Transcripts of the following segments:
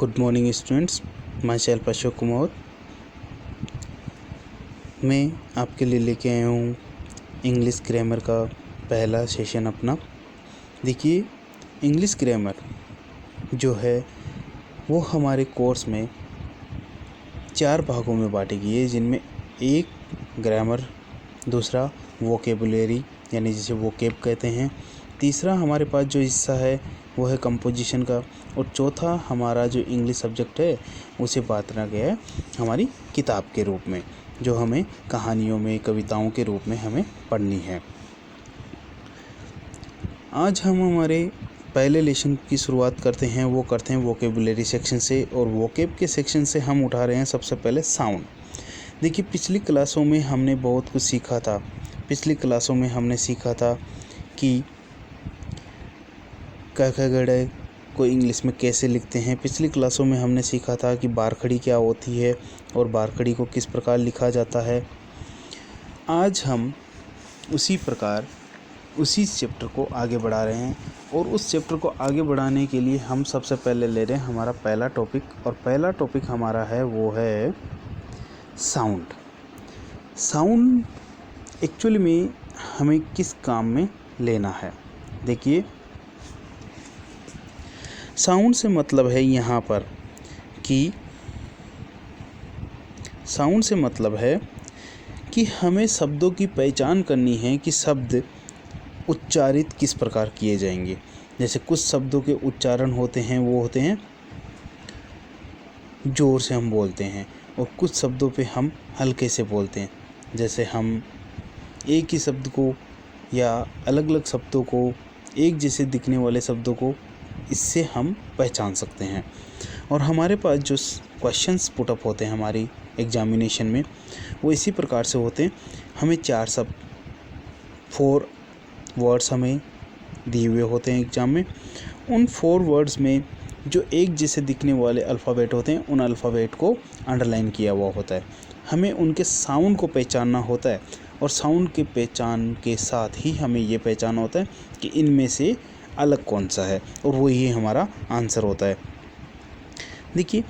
Good morning students, my self Ashok Kumar. मैं आपके लिए लेके आया हूँ इंग्लिश ग्रामर का पहला सेशन अपना। देखिए, इंग्लिश ग्रामर जो है वो हमारे कोर्स में 4 भागों में बांटी गई है, जिनमें एक ग्रामर, दूसरा वोकेबुलरी यानी जिसे वोकेब कहते हैं, तीसरा हमारे पास जो हिस्सा है वो है कंपोजिशन का, और चौथा हमारा जो इंग्लिश सब्जेक्ट है उसे बांटा गया है हमारी किताब के रूप में, जो हमें कहानियों में, कविताओं के रूप में हमें पढ़नी है। आज हम हमारे पहले लेसन की शुरुआत करते हैं, वो करते हैं वोकेबुलरी सेक्शन से, और वोकेब के सेक्शन से हम उठा रहे हैं सबसे पहले साउंड। देखिए, पिछली क्लासों में हमने बहुत कुछ सीखा था। पिछली क्लासों में हमने सीखा था कि क ख ग घ को इंग्लिश में कैसे लिखते हैं। पिछली क्लासों में हमने सीखा था कि बारखड़ी क्या होती है और बारखड़ी को किस प्रकार लिखा जाता है। आज हम उसी प्रकार उसी चैप्टर को आगे बढ़ा रहे हैं, और उस चैप्टर को आगे बढ़ाने के लिए हम सबसे पहले ले रहे हैं हमारा पहला टॉपिक, और पहला टॉपिक हमारा है वो है साउंड। साउंड एक्चुअली में हमें किस काम में लेना है। देखिए, साउंड से मतलब है यहाँ पर कि साउंड से मतलब है कि हमें शब्दों की पहचान करनी है कि शब्द उच्चारित किस प्रकार किए जाएंगे। जैसे कुछ शब्दों के उच्चारण होते हैं वो होते हैं ज़ोर से हम बोलते हैं, और कुछ शब्दों पे हम हल्के से बोलते हैं। जैसे हम एक ही शब्द को या अलग अलग शब्दों को, एक जैसे दिखने वाले शब्दों को, इससे हम पहचान सकते हैं। और हमारे पास जो क्वेश्चंस पुटअप होते हैं हमारी एग्जामिनेशन में, वो इसी प्रकार से होते हैं। हमें 4 वर्ड्स हमें दिए हुए होते हैं एग्ज़ाम में। उन 4 वर्ड्स में जो एक जैसे दिखने वाले अल्फ़ाबेट होते हैं, उन अल्फ़ाबेट को अंडरलाइन किया हुआ होता है। हमें उनके साउंड को पहचानना होता है, और साउंड के पहचान के साथ ही हमें ये पहचान होता है कि इनमें से अलग कौन सा है, और वही हमारा आंसर होता है। देखिए,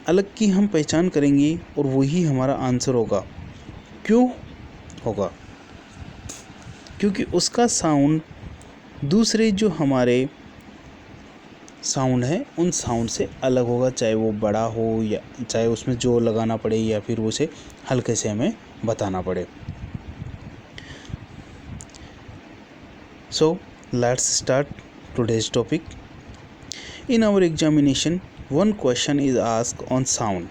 अलग की हम पहचान करेंगे और वही हमारा आंसर होगा। क्यों होगा? क्योंकि उसका साउंड दूसरे जो हमारे साउंड है उन साउंड से अलग होगा, चाहे वो बड़ा हो या चाहे उसमें जोर लगाना पड़े या फिर उसे हल्के से हमें बताना पड़े। So let's start today's topic. In our examination, one question is asked on sound.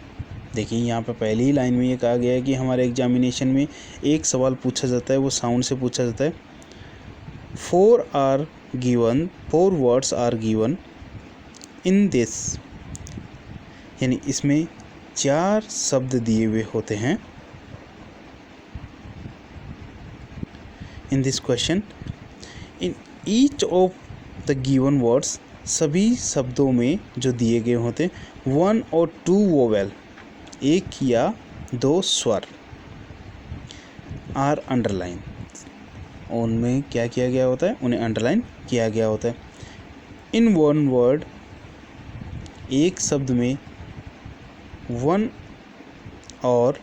देखिए, यहाँ पे पहली ही लाइन में ये कहा गया है कि हमारे एग्जामिनेशन में एक सवाल पूछा जाता है, वो साउंड से पूछा जाता है। 4 words are given in this, यानी इसमें 4 शब्द दिए हुए होते हैं। In this question, in each of the given words, सभी शब्दों में जो दिए गए होते हैं 1 और 2 वोवेल, 1 या 2 स्वर, आर अंडरलाइन, उनमें क्या किया गया होता है? उन्हें अंडरलाइन किया गया होता है। इन 1 वर्ड, एक शब्द में 1 और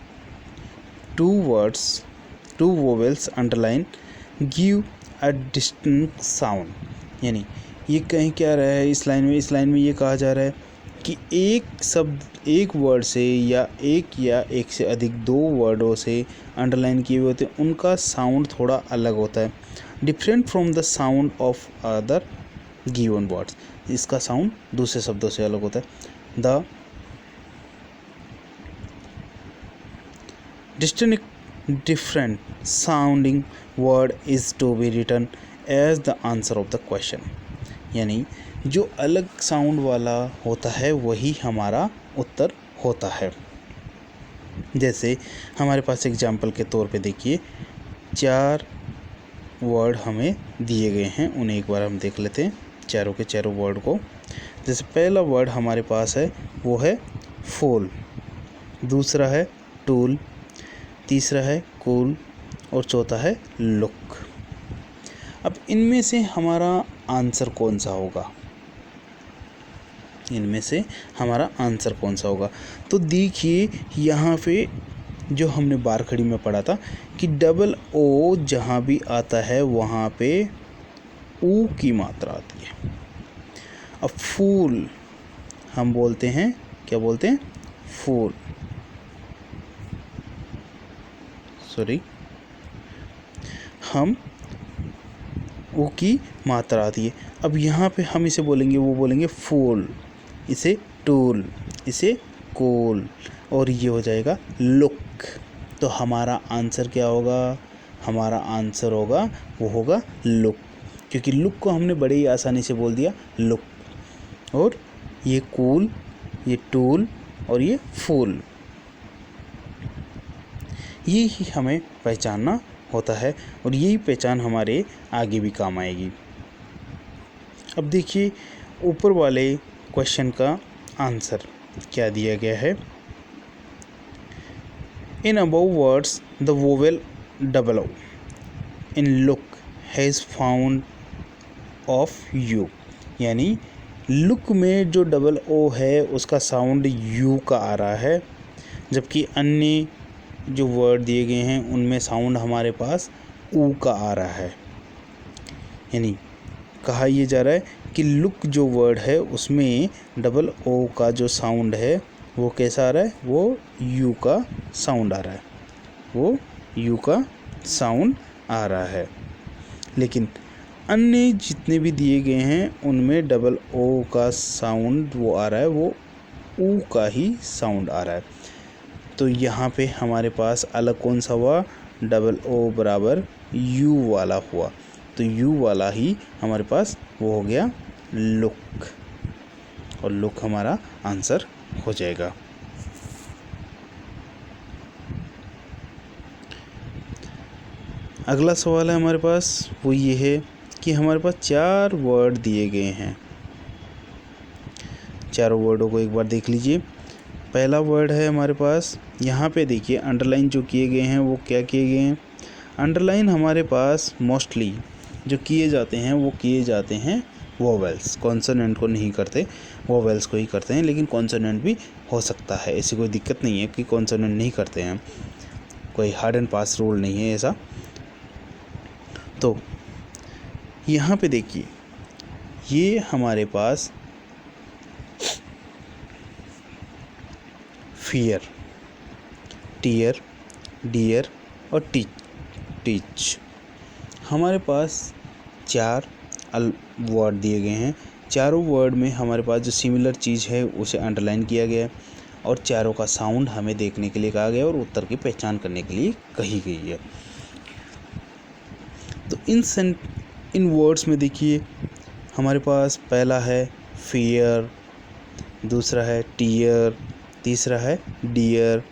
2 vowels underline give a distinct sound. यानी ये कहीं क्या रहा है इस लाइन में ये कहा जा रहा है कि एक शब्द, एक वर्ड से या एक से अधिक 2 वर्डों से अंडरलाइन किए हुए होते हैं, उनका साउंड थोड़ा अलग होता है, different from the sound of other given words. इसका साउंड दूसरे शब्दों से अलग होता है। The different sounding word is to be written as the answer of the question। यानी जो अलग साउंड वाला होता है वही हमारा उत्तर होता है। जैसे हमारे पास एग्जाम्पल के तौर पे देखिए, 4 वर्ड हमें दिए गए हैं, उन्हें एक बार हम देख लेते हैं चारों के चारों वर्ड को। जैसे पहला वर्ड हमारे पास है वो है फूल, दूसरा है टूल, तीसरा है कूल, और चौथा है लुक। अब इनमें से हमारा आंसर कौन सा होगा? इनमें से हमारा आंसर कौन सा होगा। तो देखिए यहाँ पे जो हमने बारखड़ी में पढ़ा था कि डबल ओ जहाँ भी आता है वहाँ पे ऊ की मात्रा आती है। अब फूल हम बोलते हैं, क्या बोलते हैं, फूल, सॉरी, हम ऊ की मात्रा आती है। अब यहाँ पे हम इसे बोलेंगे, वो बोलेंगे फूल, इसे टूल, इसे कोल, और ये हो जाएगा लुक। तो हमारा आंसर क्या होगा, हमारा आंसर होगा वो होगा लुक, क्योंकि लुक को हमने बड़े ही आसानी से बोल दिया लुक। और ये कूल, ये टूल और ये फूल, ये ही हमें पहचानना होता है और यही पहचान हमारे आगे भी काम आएगी। अब देखिए ऊपर वाले क्वेश्चन का आंसर क्या दिया गया है। In above words the vowel double O in look has found of U, यानी लुक में जो डबल ओ है उसका साउंड यू का आ रहा है, जबकि अन्य जो वर्ड दिए गए हैं उनमें साउंड हमारे पास ऊ का आ रहा है। यानी कहा यह जा रहा है कि लुक जो वर्ड है उसमें डबल ओ का जो साउंड है वो कैसा आ रहा है, वो यू का साउंड आ रहा है, वो यू का साउंड आ रहा है। लेकिन अन्य जितने भी दिए गए हैं उनमें डबल ओ का साउंड वो आ रहा है, वो ऊ का ही साउंड आ रहा है। तो यहाँ पे हमारे पास अलग कौन सा हुआ, डबल ओ बराबर यू वाला हुआ। तो यू वाला ही हमारे पास वो हो गया लुक, और लुक हमारा आंसर हो जाएगा। अगला सवाल है हमारे पास, वो ये है कि हमारे पास 4 वर्ड दिए गए हैं। चारों वर्डों को एक बार देख लीजिए। पहला वर्ड है हमारे पास, यहाँ पे देखिए अंडरलाइन जो किए गए हैं वो क्या किए गए हैं। अंडरलाइन हमारे पास मोस्टली जो किए जाते हैं वो किए जाते हैं वोवेल्स, कॉन्सोनेंट को नहीं करते, वोवेल्स को ही करते हैं। लेकिन कॉन्सोनेंट भी हो सकता है, ऐसी कोई दिक्कत नहीं है कि कॉन्सोनेंट नहीं करते हैं, कोई हार्ड एंड फास्ट रूल नहीं है ऐसा। तो यहाँ पे देखिए ये हमारे पास फियर, टीयर, डियर और टीच हमारे पास 4 वर्ड दिए गए हैं। चारों वर्ड में हमारे पास जो सिमिलर चीज़ है उसे अंडरलाइन किया गया है और चारों का साउंड हमें देखने के लिए कहा गया और उत्तर की पहचान करने के लिए कही गई है। तो इन वर्ड्स में देखिए हमारे पास पहला है फियर, दूसरा है टीयर, तीसरा है डियर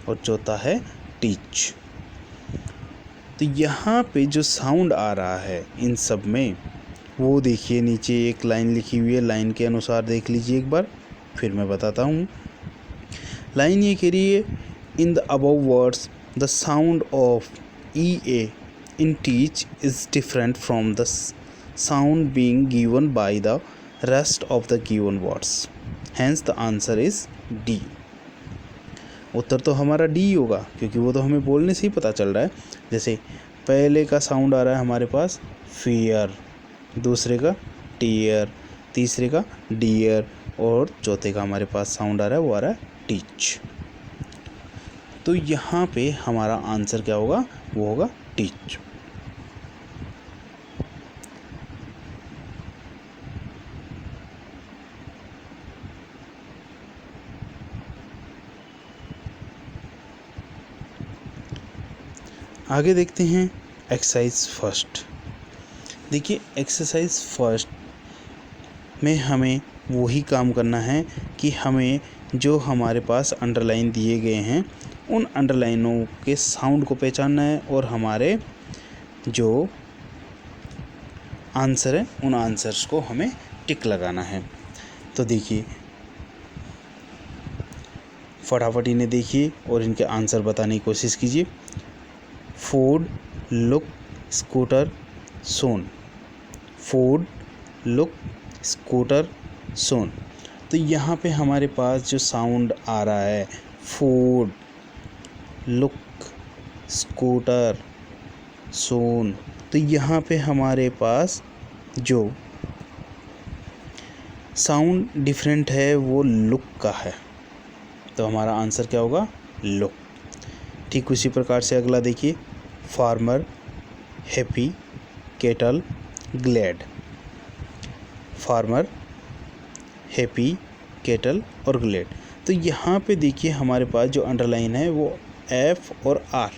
और चौथा है टीच। तो यहाँ पे जो साउंड आ रहा है इन सब में वो देखिए नीचे एक लाइन लिखी हुई है, लाइन के अनुसार देख लीजिए एक बार, फिर मैं बताता हूँ। लाइन ये कह रही है, in the above words the sound of E A in teach is different from the sound being given by the rest of the given words, hence the answer is D। उत्तर तो हमारा D होगा क्योंकि वो तो हमें बोलने से ही पता चल रहा है। जैसे पहले का साउंड आ रहा है हमारे पास फियर, दूसरे का टीयर, तीसरे का डियर और चौथे का हमारे पास साउंड आ रहा है वो आ रहा है टीच। तो यहाँ पे हमारा आंसर क्या होगा, वो होगा टीच। आगे देखते हैं एक्सरसाइज फर्स्ट। देखिए एक्सरसाइज फर्स्ट में हमें वही काम करना है कि हमें जो हमारे पास अंडरलाइन दिए गए हैं उन अंडरलाइनों के साउंड को पहचानना है और हमारे जो आंसर है उन आंसर्स को हमें टिक लगाना है। तो देखिए फटाफट इन्हें देखिए और इनके आंसर बताने की कोशिश कीजिए। फूड, लुक, स्कूटर, सोन। फूड, लुक, स्कूटर, सोन। तो यहाँ पे हमारे पास जो साउंड आ रहा है फूड, लुक, स्कूटर, सोन, तो यहाँ पे हमारे पास जो साउंड डिफरेंट है वो लुक का है, तो हमारा आंसर क्या होगा? लुक। ठीक उसी प्रकार से अगला देखिए, farmer, happy, kettle, glad. Farmer, happy, kettle और ग्लैड। तो यहाँ पे देखिए हमारे पास जो अंडरलाइन है वो एफ और आर,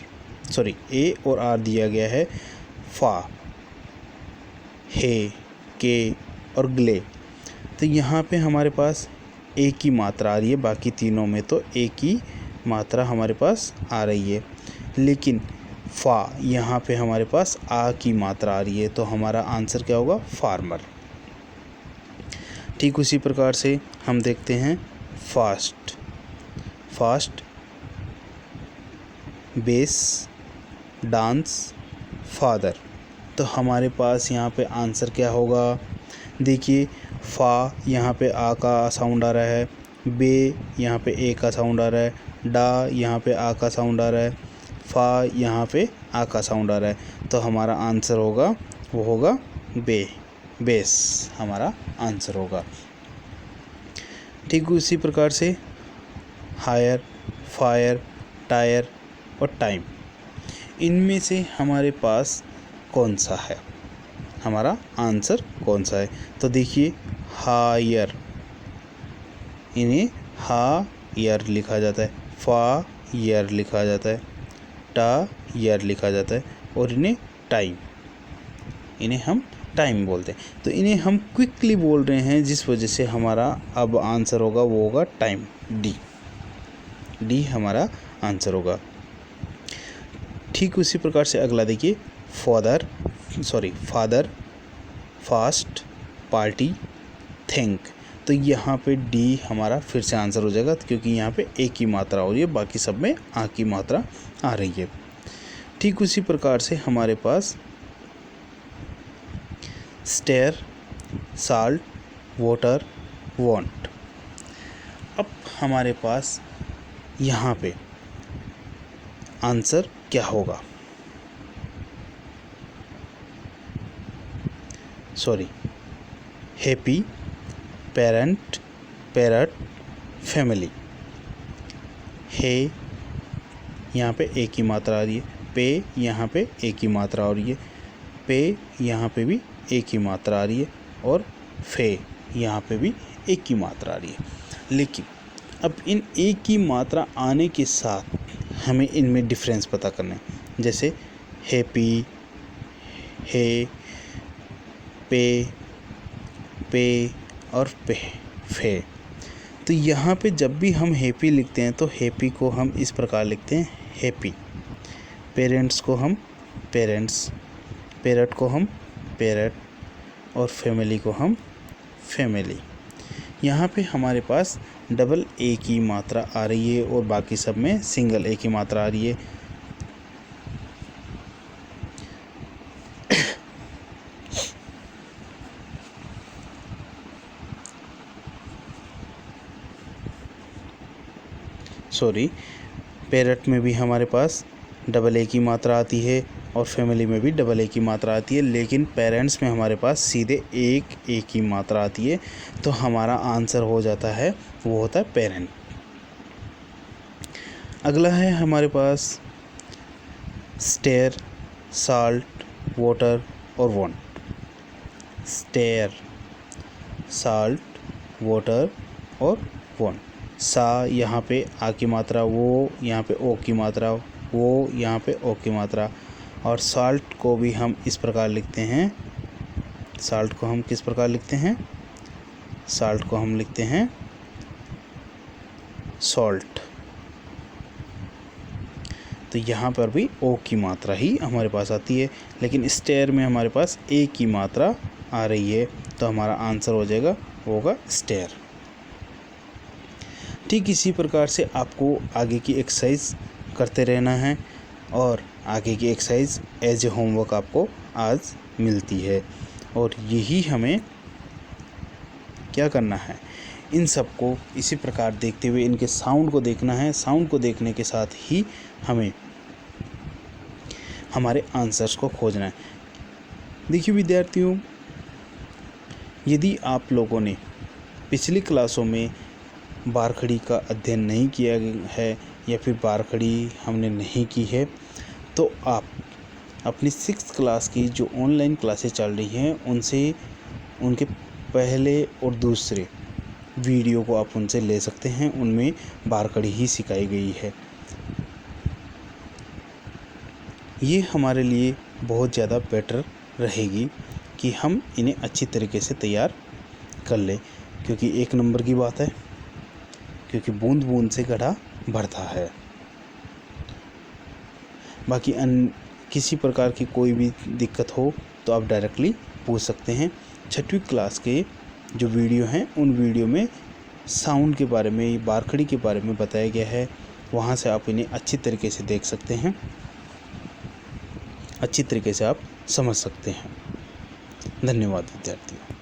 सॉरी ए और आर दिया गया है। फा, हे, के और ग्ले, तो यहाँ पे हमारे पास ए की मात्रा आ रही है, बाकी तीनों में तो ए की मात्रा हमारे पास आ रही है, लेकिन फा यहाँ पे हमारे पास आ की मात्रा आ रही है, तो हमारा आंसर क्या होगा? फार्मर। ठीक उसी प्रकार से हम देखते हैं fast, fast, base, dance, father, तो हमारे पास यहाँ पे आंसर क्या होगा? देखिए फा यहाँ पे आ का साउंड आ रहा है, बे यहाँ पे ए का साउंड आ रहा है, डा यहाँ पे आ का साउंड आ रहा है, फा यहाँ पे आ का साउंड आ रहा है, तो हमारा आंसर होगा वो होगा बे, बेस हमारा आंसर होगा। ठीक उसी प्रकार से हायर, फायर, टायर और टाइम, इनमें से हमारे पास कौन सा है? हमारा आंसर कौन सा है? तो देखिए हायर, इन्हें हायर लिखा जाता है, फा यर लिखा जाता है, टा यर लिखा जाता है, और इन्हें टाइम, इन्हें हम टाइम बोलते हैं। तो इन्हें हम क्विकली बोल रहे हैं, जिस वजह से हमारा अब आंसर होगा वो होगा टाइम, डी, डी हमारा आंसर होगा। ठीक उसी प्रकार से अगला देखिए, फादर, फास्ट, पार्टी, थिंक, तो यहाँ पे डी हमारा फिर से आंसर हो जाएगा, क्योंकि यहाँ पे ए की मात्रा हो रही है, बाकी सब में आ की मात्रा आ रही है। ठीक उसी प्रकार से हमारे पास स्टेयर, साल्ट, वाटर, वांट। अब हमारे पास यहाँ पे आंसर क्या होगा? Sorry, happy, parent, parrot, family. है यहाँ पे ए की मात्रा आ रही है, पे यहाँ पे ए की मात्रा आ रही है, पे यहाँ पे भी ए की मात्रा आ रही है, और फे यहाँ पे भी ए की मात्रा आ रही है। लेकिन अब इन ए की मात्रा आने के साथ हमें इनमें डिफरेंस पता करना है, जैसे हैप्पी, है, पे और पे, फे। तो यहाँ पे जब भी हम हैप्पी लिखते हैं तो हैप्पी को हम इस प्रकार लिखते हैं हैप्पी, पेरेंट्स को हम पेरेंट्स, पैरट को हम पैरट, और फैमिली को हम फैमिली। यहाँ पे हमारे पास डबल ए की मात्रा आ रही है और बाकी सब में सिंगल ए की मात्रा आ रही है। सॉरी, पैरट में भी हमारे पास डबल ए की मात्रा आती है और फैमिली में भी डबल ए की मात्रा आती है, लेकिन पेरेंट्स में हमारे पास सीधे एक ए की मात्रा आती है, तो हमारा आंसर हो जाता है वो होता है पेरेंट। अगला है हमारे पास स्टेयर, साल्ट, वाटर और वांट। स्टेयर, साल्ट, वाटर और वांट। सा यहाँ पे आ की मात्रा, वो यहाँ पे ओ की मात्रा, वो यहाँ पे ओ की मात्रा, और साल्ट को भी हम इस प्रकार लिखते हैं। साल्ट को हम किस प्रकार लिखते हैं? साल्ट को हम लिखते हैं सॉल्ट। तो यहाँ पर भी ओ की मात्रा ही हमारे पास आती है, लेकिन स्टेयर में हमारे पास ए की मात्रा आ रही है, तो हमारा आंसर हो जाएगा होगा स्टेयर। ठीक इसी प्रकार से आपको आगे की एक्सरसाइज करते रहना है, और आगे की एक्सरसाइज एज ए होमवर्क आपको आज मिलती है, और यही हमें क्या करना है, इन सब को इसी प्रकार देखते हुए इनके साउंड को देखना है। साउंड को देखने के साथ ही हमें हमारे आंसर्स को खोजना है। देखिए विद्यार्थियों, यदि आप लोगों ने पिछली क्लासों में बारखड़ी का अध्ययन नहीं किया है या फिर बारखड़ी हमने नहीं की है, तो आप अपनी 6th क्लास की जो ऑनलाइन क्लासेस चल रही हैं उनसे उनके पहले और दूसरे वीडियो को आप उनसे ले सकते हैं। उनमें बारखड़ी ही सिखाई गई है। ये हमारे लिए बहुत ज़्यादा बेटर रहेगी कि हम इन्हें अच्छी तरीके से तैयार कर लें, क्योंकि एक नंबर की बात है, क्योंकि बूंद बूंद से घड़ा भरता है। बाकी किसी प्रकार की कोई भी दिक्कत हो तो आप डायरेक्टली पूछ सकते हैं। 6वीं क्लास के जो वीडियो हैं उन वीडियो में साउंड के बारे में, बारखड़ी के बारे में बताया गया है। वहाँ से आप इन्हें अच्छी तरीके से देख सकते हैं, अच्छी तरीके से आप समझ सकते हैं। धन्यवाद विद्यार्थियों।